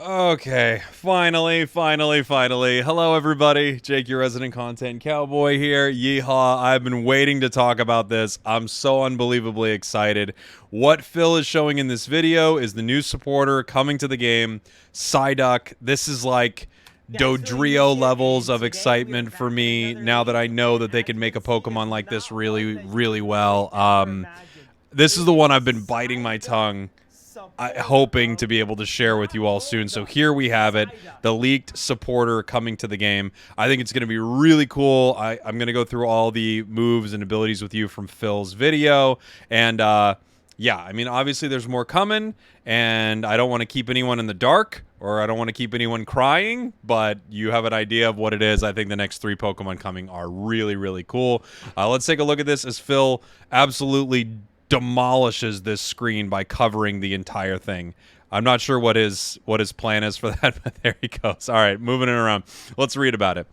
Okay, finally. Hello, everybody. Jake, your resident content cowboy here. Yeehaw. I've been waiting to talk about this. I'm so unbelievably excited. What Phil is showing in this video is the new supporter coming to the game, Psyduck. This is like Dodrio levels of excitement for me now that I know that they can make a Pokemon like this really well. This is the one I've been biting my tongue hoping to be able to share with you all soon. So here we have it, the leaked supporter coming to the game. I think it's going to be really cool. I'm going to go through all the moves and abilities with you from Phil's video. And yeah, I mean, obviously there's more coming, and I don't want to keep anyone in the dark, or I don't want to keep anyone crying, but you have an idea of what it is. I think the next 3 Pokemon coming are really cool. Let's take a look at this as Phil absolutely demolishes this screen by covering the entire thing. I'm not sure what his plan is for that, but there he goes. All right, moving it around. Let's read about it.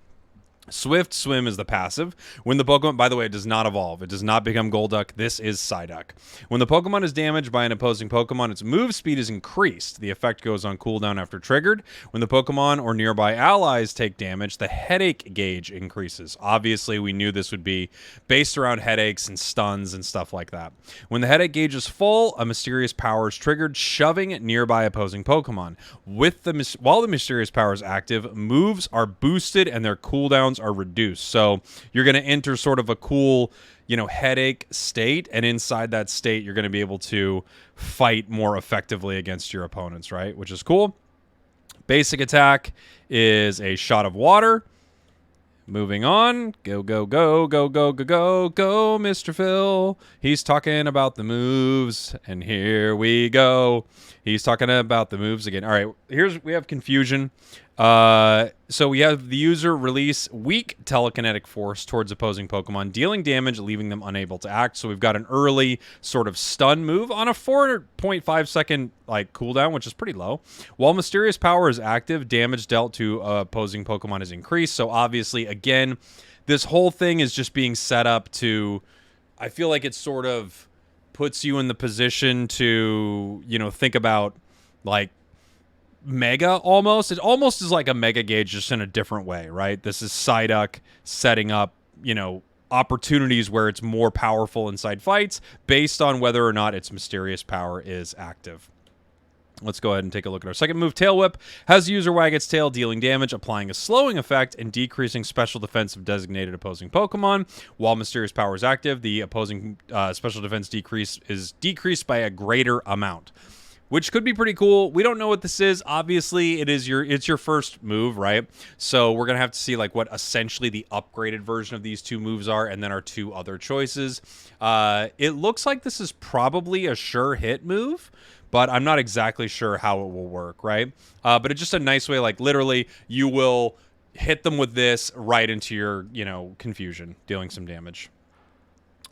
Swift Swim is the passive. When the Pokemon, by the way, it does not evolve. It does not become Golduck. This is Psyduck. When the Pokemon is damaged by an opposing Pokemon, its move speed is increased. The effect goes on cooldown after triggered. When the Pokemon or nearby allies take damage, the headache gauge increases. Obviously, we knew this would be based around headaches and stuns and stuff like that. When the headache gauge is full, a mysterious power is triggered, shoving nearby opposing Pokemon. While the mysterious power is active, moves are boosted and their cooldowns are reduced. So you're going to enter sort of a cool, headache state, and inside that state you're going to be able to fight more effectively against your opponents, right? Which is cool. Basic attack is a shot of water. Moving on. Go, Mr. Phil. He's talking about the moves, and here we go. He's talking about the moves again. All right, we have confusion. So we have the user release weak telekinetic force towards opposing Pokemon, dealing damage, leaving them unable to act. So we've got an early sort of stun move on a 4.5 second cooldown, which is pretty low. While Mysterious Power is active, damage dealt to opposing Pokemon is increased. So obviously, again, this whole thing is just being set up to, I feel like it sort of puts you in the position to, think about Mega almost. It almost is like a Mega Gauge, just in a different way, right? This is Psyduck setting up, opportunities where it's more powerful inside fights based on whether or not its Mysterious Power is active. Let's go ahead and take a look at our second move. Tail Whip has the user wag its tail, dealing damage, applying a slowing effect, and decreasing special defense of designated opposing Pokemon. While Mysterious Power is active, the opposing special defense is decreased by a greater amount, which could be pretty cool. We don't know what this is. Obviously, it's your first move, right? So we're going to have to see what essentially the upgraded version of these 2 moves are, and then our 2 other choices. It looks like this is probably a sure hit move, but I'm not exactly sure how it will work, right? But it's just a nice way, literally, you will hit them with this right into your, confusion, dealing some damage.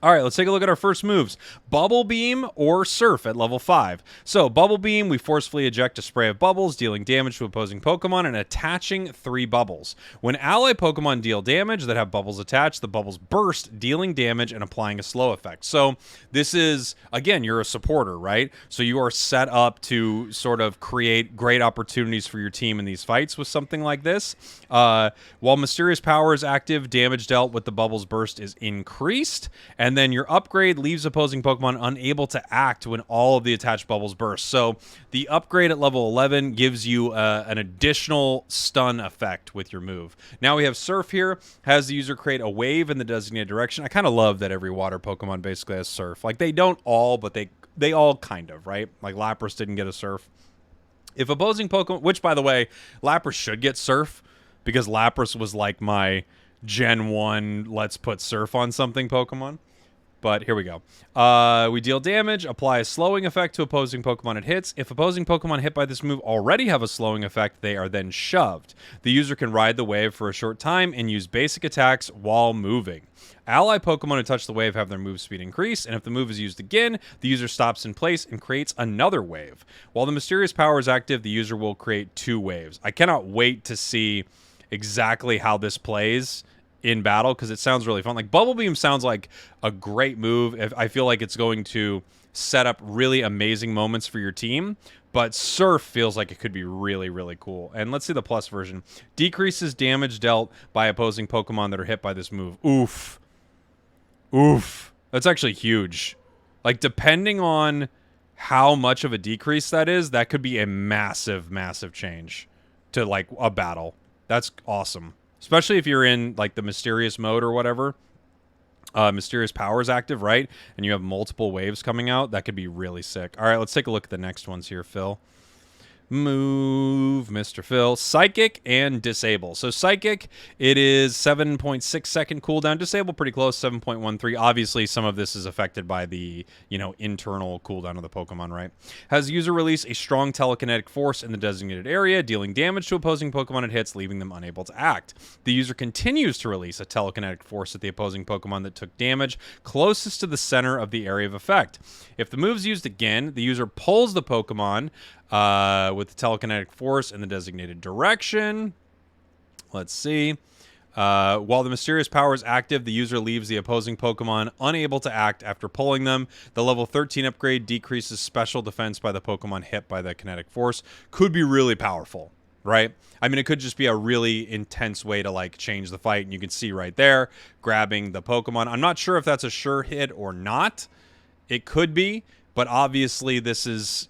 All right, let's take a look at our first moves. Bubble Beam or Surf at level 5. So, Bubble Beam, we forcefully eject a spray of bubbles, dealing damage to opposing Pokemon and attaching 3 bubbles. When ally Pokemon deal damage that have bubbles attached, the bubbles burst, dealing damage and applying a slow effect. So, this is, again, you're a supporter, right? So, you are set up to sort of create great opportunities for your team in these fights with something like this. While Mysterious Power is active, damage dealt with the bubbles burst is increased, and then your upgrade leaves opposing Pokemon unable to act when all of the attached bubbles burst. So the upgrade at level 11 gives you an additional stun effect with your move. Now we have Surf here, has the user create a wave in the designated direction. I kind of love that every water Pokemon basically has Surf. They don't all, but they all kind of, right? Lapras didn't get a Surf. If opposing Pokemon, which by the way, Lapras should get Surf, because Lapras was my Gen 1, let's put Surf on something Pokemon. But here we go. We deal damage, apply a slowing effect to opposing Pokemon it hits. If opposing Pokemon hit by this move already have a slowing effect, they are then shoved. The user can ride the wave for a short time and use basic attacks while moving. Ally Pokemon who touch the wave have their move speed increase, and if the move is used again, the user stops in place and creates another wave. While the Mysterious Power is active, the user will create 2 waves. I cannot wait to see exactly how this plays in battle, because it sounds really fun. Bubble Beam sounds like a great move. I feel like it's going to set up really amazing moments for your team, But Surf feels like it could be really, really cool. And let's see the plus version. Decreases damage dealt by opposing Pokemon that are hit by this move. Oof. Oof. That's actually huge. Like, depending on how much of a decrease that is, that could be a massive, massive change to, like, a battle. That's awesome. Especially if you're in, like, the Mysterious mode or whatever. Mysterious Powers active, right? And you have multiple waves coming out. That could be really sick. All right, let's take a look at the next ones here, Phil. Move, Mr. Phil. Psychic and Disable. So Psychic, it is 7.6 second cooldown. Disable, pretty close, 7.13. Obviously, some of this is affected by the, internal cooldown of the Pokemon, right? Has user release a strong telekinetic force in the designated area, dealing damage to opposing Pokemon it hits, leaving them unable to act. The user continues to release a telekinetic force at the opposing Pokemon that took damage closest to the center of the area of effect. If the move's used again, the user pulls the Pokemon with the telekinetic force in the designated direction. Let's see. While the mysterious power is active, the user leaves the opposing Pokemon unable to act after pulling them. The level 13 upgrade decreases special defense by the Pokemon hit by the kinetic force. Could be really powerful, right? I mean, it could just be a really intense way to, like, change the fight. And you can see right there, grabbing the Pokemon. I'm not sure if that's a sure hit or not. It could be. But obviously, this is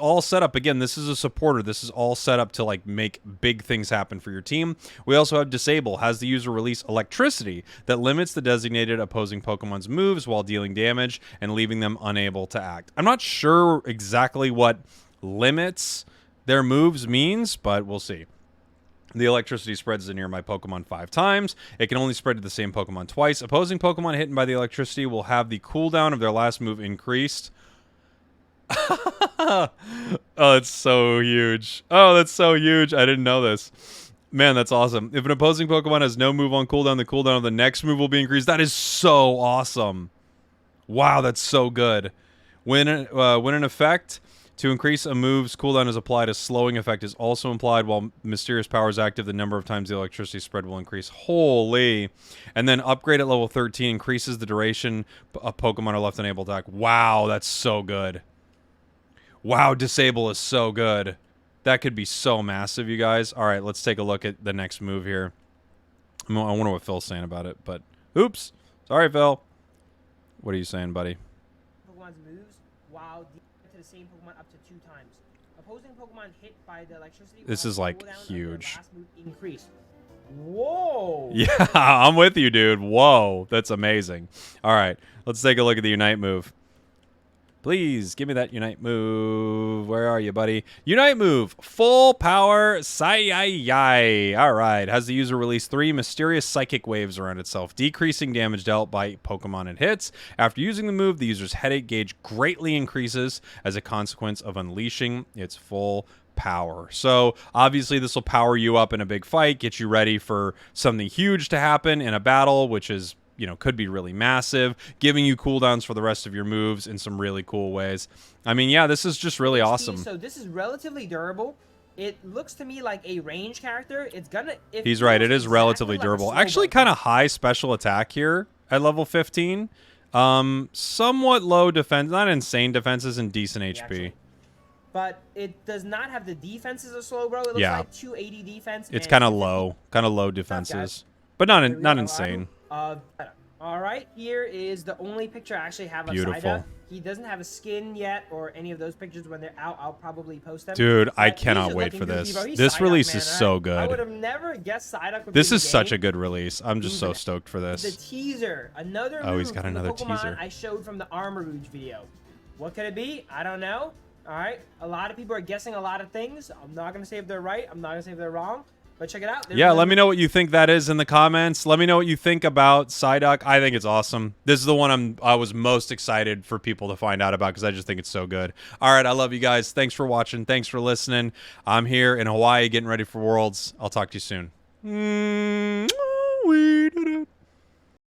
all set up. Again, this is a supporter. This is all set up to, like, make big things happen for your team. We also have Disable. Has the user release electricity that limits the designated opposing Pokemon's moves while dealing damage and leaving them unable to act. I'm not sure exactly what limits their moves means, but we'll see. The electricity spreads to near my Pokemon 5 times. It can only spread to the same Pokemon twice. Opposing Pokemon hit by the electricity will have the cooldown of their last move increased. Oh, it's so huge. Oh, that's so huge. I didn't know this. Man, that's awesome. If an opposing Pokemon has no move on cooldown, the cooldown of the next move will be increased. That is so awesome. Wow, that's so good. When an effect to increase a move's cooldown is applied, a slowing effect is also implied. While Mysterious Power is active, the number of times the electricity spread will increase. Holy. And then upgrade at level 13 increases the duration a Pokemon are left unable to act. Wow, that's so good. Wow, Disable is so good. That could be so massive, you guys. All right, let's take a look at the next move here. I wonder what Phil's saying about it, but oops. Sorry, Phil. What are you saying, buddy? Pokemon's moves while to the same Pokemon up to 2 times. Opposing Pokemon hit by the electricity. This is, like, huge. Last move increase. Whoa. Yeah, I'm with you, dude. Whoa, that's amazing. All right, let's take a look at the Unite move. Please, give me that Unite move. Where are you, buddy? Unite move. Full power. Sai-yi-yi. All right. Has the user release 3 mysterious psychic waves around itself, decreasing damage dealt by Pokemon it hits. After using the move, the user's headache gauge greatly increases as a consequence of unleashing its full power. So, obviously, this will power you up in a big fight, get you ready for something huge to happen in a battle, which is, could be really massive, giving you cooldowns for the rest of your moves in some really cool ways. I mean, yeah, this is just really awesome. So this is relatively durable. It looks to me like a range character. It's gonna... He's right. It is relatively durable. Actually, kind of high special attack here at level 15. Somewhat low defense. Not insane defenses and decent HP. Actually. But it does not have the defenses of Slowbro. It looks like 280 defense. It's kind of low. Kind of low defenses. But not insane. All right, here is the only picture I actually have of Psyduck. He doesn't have a skin yet or any of those pictures. When they're out, I'll probably post them. Dude, I cannot wait for this. This release is so good. I would have never guessed Psyduck would This is such a good release. I'm just so stoked for this. The teaser. Another Oh, he's got another Pokemon teaser. I showed from the Armor Rouge video. What could it be? I don't know. All right. A lot of people are guessing a lot of things. I'm not going to say if they're right. I'm not going to say if they're wrong. But check it out. Yeah, let me know what you think that is in the comments. Let me know what you think about Psyduck. I think it's awesome. This is the one I was most excited for people to find out about because I just think it's so good. All right, I love you guys. Thanks for watching. Thanks for listening. I'm here in Hawaii getting ready for Worlds. I'll talk to you soon.